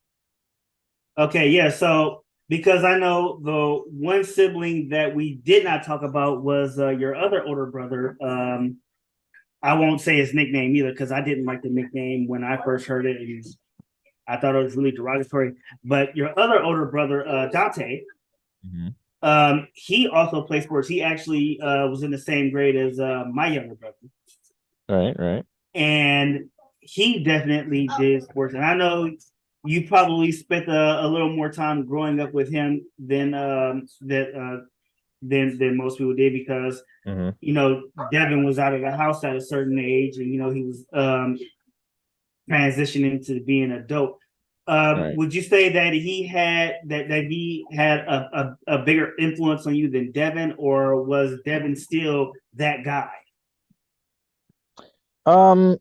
Okay, yeah. So because I know the one sibling that we did not talk about was your other older brother. I won't say his nickname either because I didn't like the nickname when I first heard it. And I thought it was really derogatory. But your other older brother, Dante, Mhm. he also plays sports. He actually was in the same grade as my younger brother, Right, right. and he definitely did sports. And I know you probably spent a little more time growing up with him than most people did because Hmm. Devin was out of the house at a certain age, and he was transitioning to being an adult. Right. Would you say that he had a bigger influence on you than Devin, or was Devin still that guy? Um,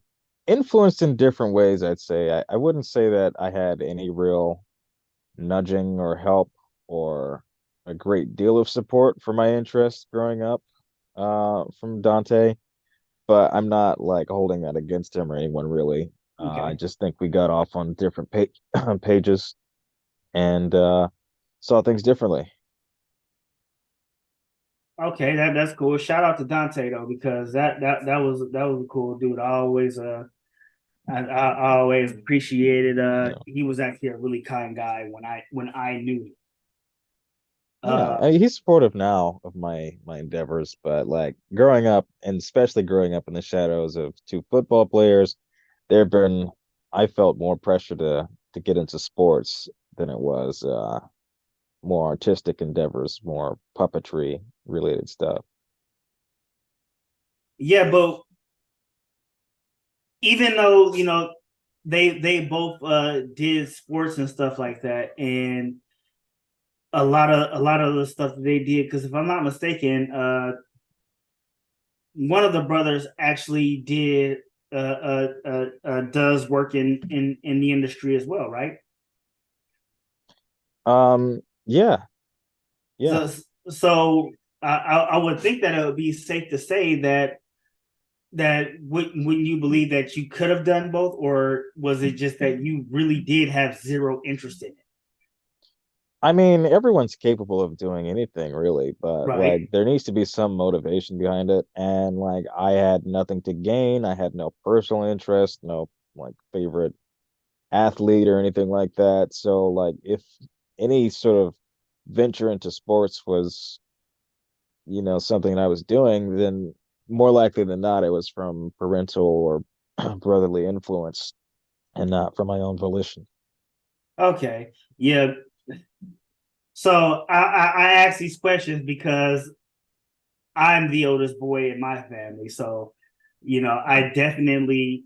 Influenced in different ways, I'd say. I wouldn't say that I had any real nudging or help or a great deal of support for my interests growing up from Dante. but I'm not like holding that against him or anyone really. I Okay. just think we got off on different pages and saw things differently. Okay, that's cool. Shout out to Dante though, because that was a cool dude. I always appreciated Yeah. he was actually a really kind guy when I knew him. Yeah, Uh I mean, he's supportive now of my endeavors, but like growing up, and especially growing up in the shadows of two football players, there have been I felt more pressure to get into sports than it was more artistic endeavors, more puppetry related stuff. yeah, but even though, they both did sports and stuff like that, and a lot of the stuff that they did, because if I'm not mistaken, one of the brothers actually did does work in the industry as well, right? Yeah, yeah. So so I would think that it would be safe to say that wouldn't you believe that you could have done both, or was it just that you really did have zero interest in it? I mean, everyone's capable of doing anything really, but like Right. there needs to be some motivation behind it. And like I had nothing to gain. I had no personal interest, no like favorite athlete or anything like that. So like if any sort of venture into sports was, something I was doing, then more likely than not it was from parental or brotherly influence and not from my own volition. Okay. Yeah. So I ask these questions because I'm the oldest boy in my family. So, I definitely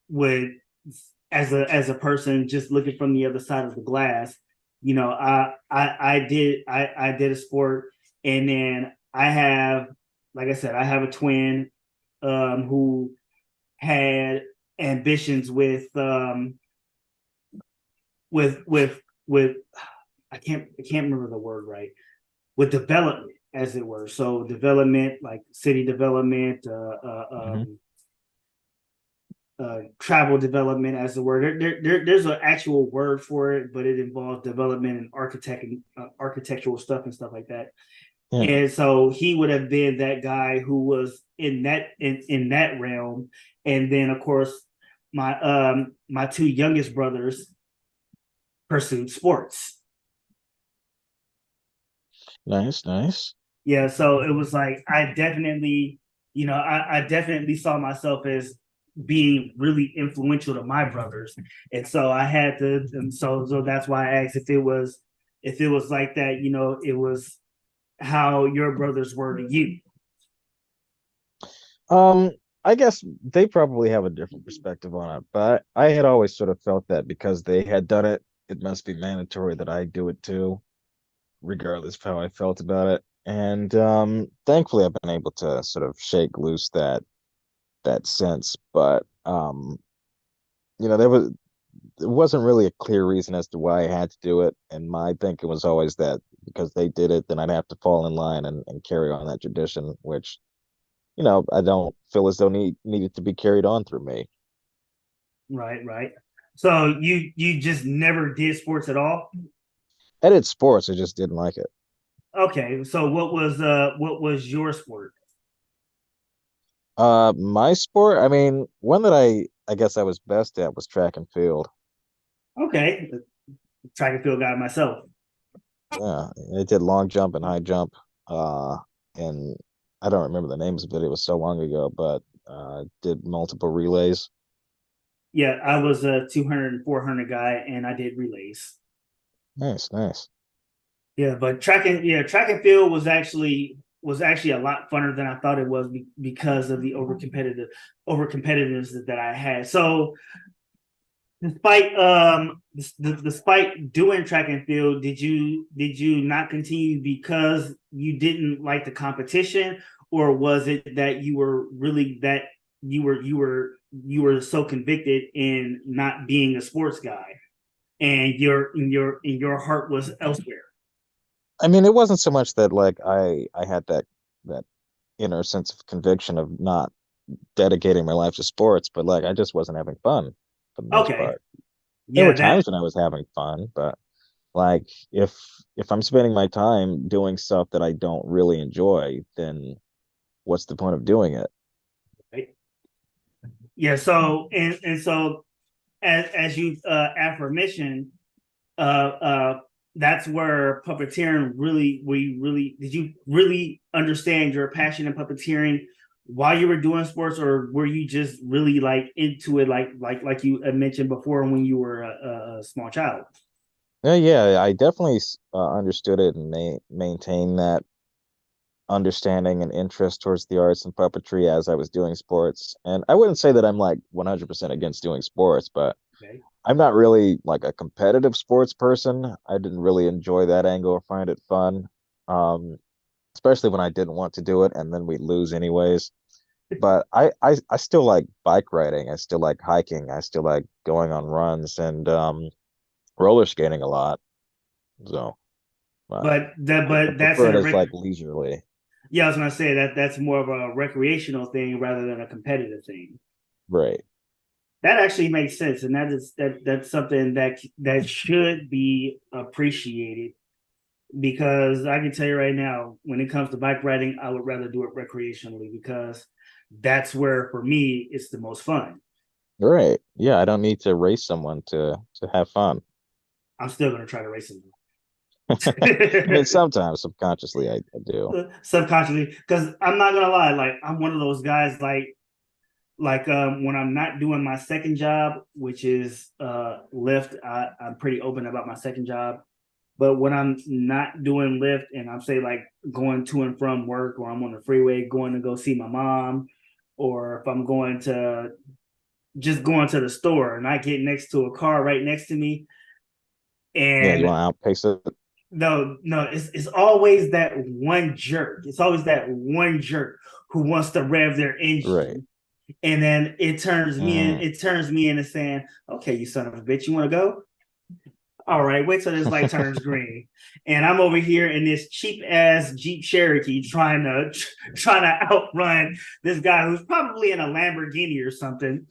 would, as a person just looking from the other side of the glass, I did a sport, and then I have, like I said, I have a twin who had ambitions with I can't remember the word right, with development, as it were. So development, like city development, Hmm. travel development, as it were. There's an actual word for it, but it involves development and architectural stuff and stuff like that. Yeah. And so he would have been that guy who was in that realm. And then of course my two youngest brothers pursued sports. Nice, nice. Yeah, so it was like I definitely saw myself as being really influential to my brothers, and so I had to, and so that's why I asked if it was like that, it was how your brothers were to you. Um, I guess they probably have a different perspective on it, but I had always sort of felt that because they had done it, it must be mandatory that I do it too, regardless of how I felt about it. And thankfully I've been able to sort of shake loose that sense. But there wasn't really a clear reason as to why I had to do it. And my thinking was always that because they did it, then I'd have to fall in line and carry on that tradition, which I don't feel as though needed to be carried on through me. Right, right. So you just never did sports at all? I did sports, I just didn't like it. Okay, so what was your sport? My sport, I mean, one that I guess I was best at was track and field. Okay, track and field guy myself. Yeah, I did long jump and high jump. Uh, and I don't remember the names of it. It was so long ago, but did multiple relays. Yeah, I was a 200 and 400 guy, and I did relays. Nice, nice. Yeah, but track and field was actually a lot funner than I thought it was, because of the over competitiveness that I had. So despite doing track and field, did you not continue because you didn't like the competition, or was it that you were so convicted in not being a sports guy, and your heart was elsewhere? I mean, it wasn't so much that like I had that inner sense of conviction of not dedicating my life to sports, but like I just wasn't having fun for the most Okay. part. There were Yeah, that times when I was having fun, but like if I'm spending my time doing stuff that I don't really enjoy, then what's the point of doing it? yeah, so and so as you aforementioned, that's where puppeteering really we really did you really understand your passion in puppeteering while you were doing sports, or were you just really like into it like you mentioned before when you were a small child? Yeah, I definitely understood it and maintained that understanding and interest towards the arts and puppetry as I was doing sports. And I wouldn't say that I'm like 100% against doing sports, but Okay. I'm not really like a competitive sports person. I didn't really enjoy that angle or find it fun, um, especially when I didn't want to do it and then we lose anyways. But I still like bike riding. I still like hiking. I still like going on runs and roller skating a lot. So uh, I But that's prefer it a as like leisurely. yeah, I was gonna say that that's more of a recreational thing rather than a competitive thing. Right. That actually makes sense, and that's something that should be appreciated, because I can tell you right now, when it comes to bike riding, I would rather do it recreationally, because that's where for me it's the most fun. Right. Yeah, I don't need to race someone to have fun. I'm still gonna try to race them I mean, sometimes subconsciously I do. subconsciously, because I'm not gonna lie, like I'm one of those guys when I'm not doing my second job, which is Lyft. I'm pretty open about my second job. But when I'm not doing Lyft and I'm say like going to and from work, or I'm on the freeway going to go see my mom, or if I'm going to just going to the store and I get next to a car right next to me, Yeah, you and want to outpace it? no, it's always that one jerk. It's always that one jerk who wants to rev their Right. engine, and then Mm, it turns me into saying, "Okay, you son of a bitch, you want to go? All right, wait till this light turns green." And I'm over here in this cheap ass Jeep Cherokee trying to outrun this guy who's probably in a Lamborghini or something.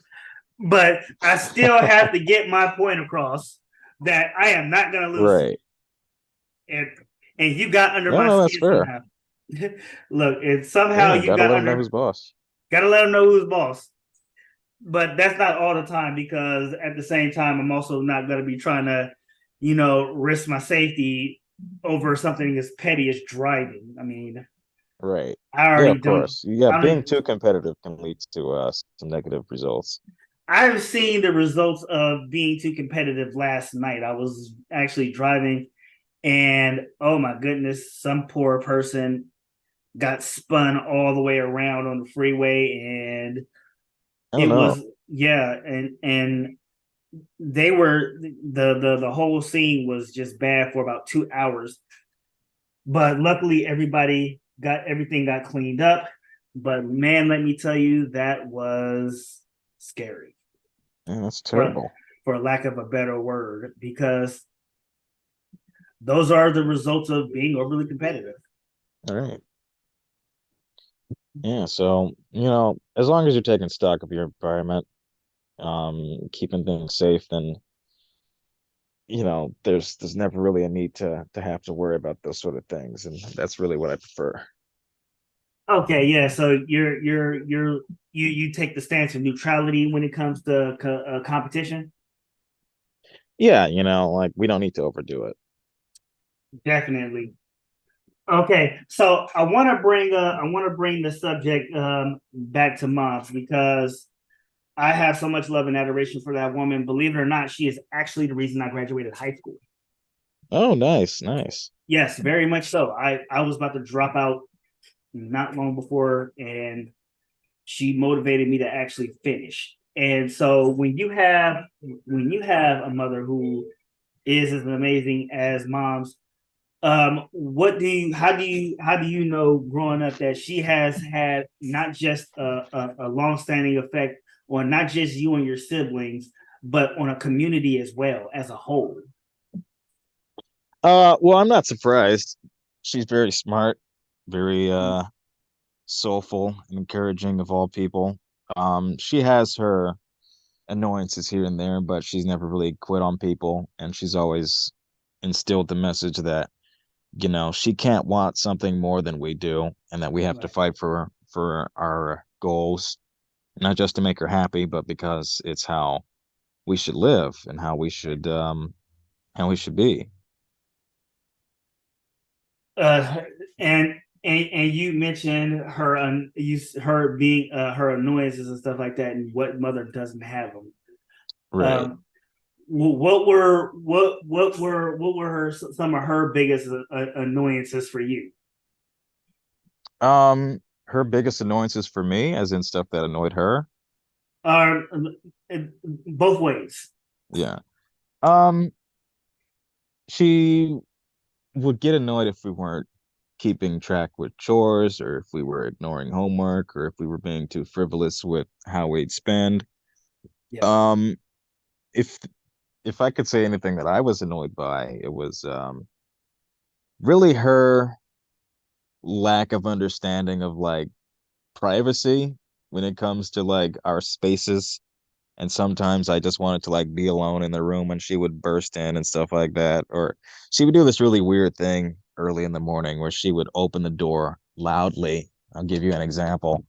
But I still have to get my point across that I am not gonna lose. right. And you got under No, my no, that's skin fair. somehow. Look, and somehow Yeah, you gotta got let them know under. who's boss. Gotta let them know who's boss. But that's not all the time, because at the same time, I'm also not going to be trying to, risk my safety over something as petty as driving. I mean, Right. I Yeah, already of don't. course. Yeah, I being don't. too competitive can lead to some negative results. I've seen the results of being too competitive last night. I was actually driving, and oh my goodness, some poor person got spun all the way around on the freeway, and Oh it no. was yeah, and they were the whole scene was just bad for about 2 hours. But luckily, everything got cleaned up. But man, let me tell you, that was scary, Yeah, that's for terrible. lack of a better word, because those are the results of being overly competitive. All right. Yeah, so, as long as you're taking stock of your environment, keeping things safe, then, there's never really a need to have to worry about those sort of things. And that's really what I prefer. Okay, yeah. So you take the stance of neutrality when it comes to competition. Yeah, like we don't need to overdo it. Definitely. Okay, so I want to bring the subject back to moms, because I have so much love and adoration for that woman. Believe it or not, she is actually the reason I graduated high school. Oh, nice, nice. Yes, very much so. I was about to drop out not long before, and she motivated me to actually finish. And so when you have a mother who is as amazing as moms, what do you how do you know growing up that she has had not just a long-standing effect on not just you and your siblings, but on a community as well as a whole? Well, I'm not surprised. She's very smart, very soulful, encouraging of all people. She has her annoyances here and there, but she's never really quit on people, and she's always instilled the message that, she can't want something more than we do, and that we have to Right. fight for our goals, not just to make her happy, but because it's how we should live and how we should be. Uh, and you mentioned her her being her annoyances and stuff like that, and what mother doesn't have them. Right. What were her some of her biggest annoyances for you? Her biggest annoyances for me, as in stuff that annoyed her. Uh, both ways. Yeah. She would get annoyed if we weren't keeping track with chores, or if we were ignoring homework, or if we were being too frivolous with how we'd spend. Yeah. Um, if if I could say anything that I was annoyed by, it was really her lack of understanding of like privacy when it comes to like our spaces. And sometimes I just wanted to like be alone in the room when she would burst in and stuff like that. Or she would do this really weird thing early in the morning where she would open the door loudly. I'll give you an example.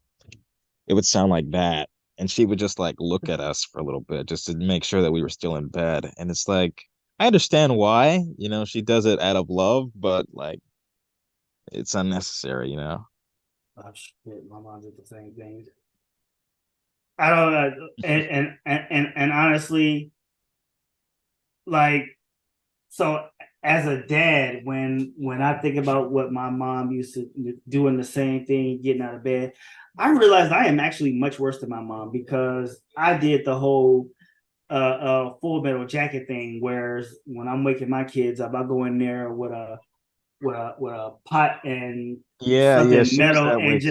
It would sound like that. And she would just like look at us for a little bit just to make sure that we were still in bed. And it's like, I understand why, she does it out of love, but like it's unnecessary. Oh shit, my mom did the same thing. I don't know, and honestly, like, so as a dad, when I think about what my mom used to doing the same thing, getting out of bed, I realized I am actually much worse than my mom because I did the whole full metal jacket thing. Whereas when I'm waking my kids up, I go in there with a pot and Yeah, yeah, something she was metal that way and too.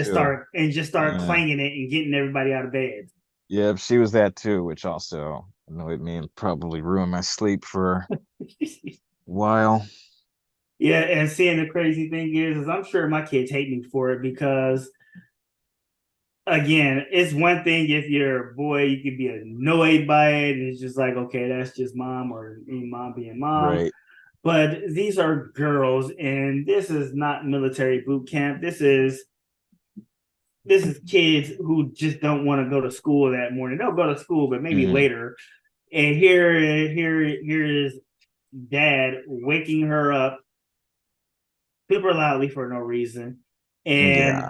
just start Yeah. clanging it and getting everybody out of bed. Yeah, she was that too, which also annoyed me and probably ruined my sleep for a while. Yeah, and seeing the crazy thing is I'm sure my kids hate me for it because again, it's one thing if you're a boy, you can be annoyed by it, and it's just like, okay, that's just mom or mom being mom. Right. But these are girls, and this is not military boot camp. This is kids who just don't want to go to school that morning. They'll go to school, but maybe Hmm. later. And here is dad waking her up super loudly for no reason, and Yeah,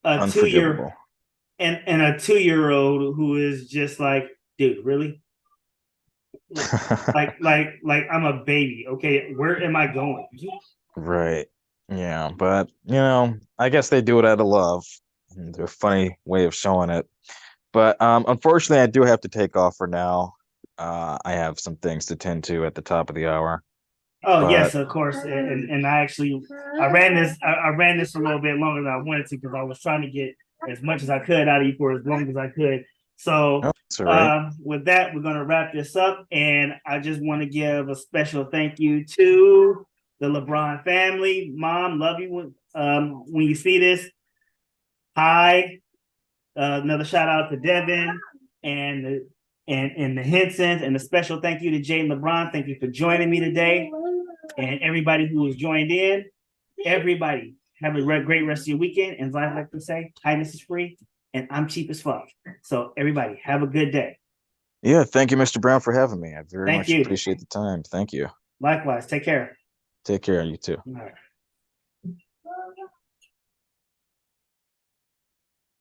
a 2 year unforgivable. and a 2 year old who is just like, dude, really? Like I'm a baby. Okay, where am I going? Right. Yeah, but I guess they do it out of love. And they're a funny way of showing it. But unfortunately I do have to take off for now. I have some things to tend to at the top of the hour. Oh But yes, of course. And I ran this a little bit longer than I wanted to because I was trying to get as much as I could out of you for as long as I could. So no, it's all right. with that, we're gonna wrap this up, and I just want to give a special thank you to the Libran family. Mom, love you when you see this. Hi, another shout out to Devin and the Hensons, and a special thank you to Jayden Libran. Thank you for joining me today, and everybody who has joined in. Everybody have a great rest of your weekend. And as I like to say, kindness is free, and I'm cheap as fuck. So everybody have a good day. Yeah, thank you, Mr. Brown, for having me. I very Thank much you. appreciate the time. Thank you. Likewise. Take care. Take care, you too. All right.